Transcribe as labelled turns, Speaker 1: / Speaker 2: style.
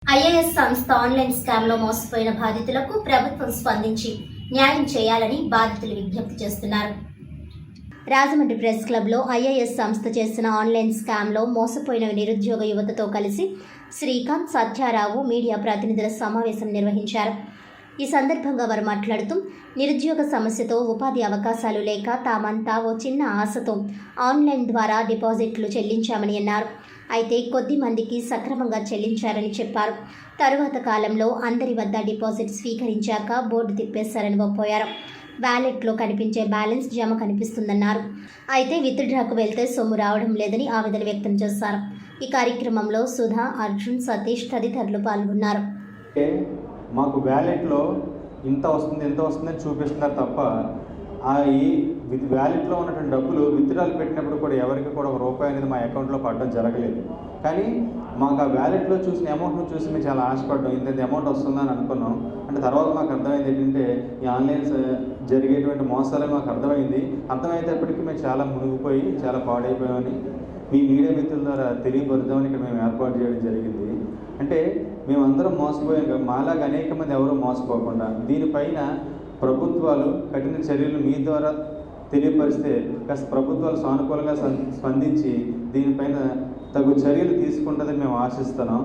Speaker 1: IAS సంస్థ online స్కామ్లో మోసపోయిన బాధితులకు ప్రభుత్వం స్పందించి న్యాయం చేయాలని బాధితులు విజ్ఞప్తి చేస్తున్నారు. రాజమండ్రి ప్రెస్ క్లబ్లో ఐఏఎస్ సంస్థ చేసిన ఆన్లైన్ స్కామ్లో మోసపోయిన నిరుద్యోగ యువతతో కలిసి శ్రీకాంత్, సత్యారావు మీడియా ప్రతినిధుల సమావేశం నిర్వహించారు. ఈ సందర్భంగా వారు మాట్లాడుతూ నిరుద్యోగ సమస్యతో ఉపాధి అవకాశాలు లేక తామంతా ఓ చిన్న ఆశతో ఆన్లైన్ ద్వారా డిపాజిట్లు చెల్లించామని అన్నారు. అయితే కొద్ది మందికి సక్రమంగా చెల్లించారని చెప్పారు. తరువాత కాలంలో అందరి వద్ద డిపాజిట్ స్వీకరించాక బోర్డు తిప్పేశారని ఒప్పోయారు. వ్యాలెట్లో కనిపించే బ్యాలెన్స్ జమ కనిపిస్తుందన్నారు. అయితే విత్డ్రాకు వెళ్తే సొమ్ము రావడం లేదని ఆవేదన వ్యక్తం చేశారు. ఈ కార్యక్రమంలో సుధా, అర్జున్, సతీష్ తదితరులు పాల్గొన్నారు.
Speaker 2: మాకు వ్యాలెట్లో ఇంత వస్తుందని చూపిస్తున్నారు తప్ప ఈ వ్యాలెట్లో ఉన్నటువంటి డబ్బులు విత్డ్రాలు పెట్టినప్పుడు కూడా ఎవరికి కూడా ₹1 అనేది మా అకౌంట్లో పడడం జరగలేదు. కానీ మాకు ఆ వ్యాలెట్లో చూసిన అమౌంట్ను చూసి మేము చాలా ఆశపడ్డాం. ఇంత అమౌంట్ వస్తుందని అనుకున్నాం. అంటే తర్వాత మాకు అర్థమైంది ఏంటంటే ఈ ఆన్లైన్ జరిగేటువంటి మోసాలే మాకు అర్థమయ్యేటప్పటికీ మేము చాలా మునిగిపోయి చాలా పాడైపోయామని మీ మీడియా మిత్రుల ద్వారా తెలియపరుద్దామని ఇక్కడ మేము ఏర్పాటు చేయడం జరిగింది. అంటే మేమందరం మోసపోయాం. మాలాగా అనేక మంది ఎవరూ మోసపోకుండా దీనిపైన ప్రభుత్వాలు కఠిన చర్యలు మీ ద్వారా తెలియపరిస్తే కాస్త ప్రభుత్వాలు సానుకూలంగా స్పందించి దీనిపైన తగు చర్యలు తీసుకుంటుందని మేము ఆశిస్తున్నాం.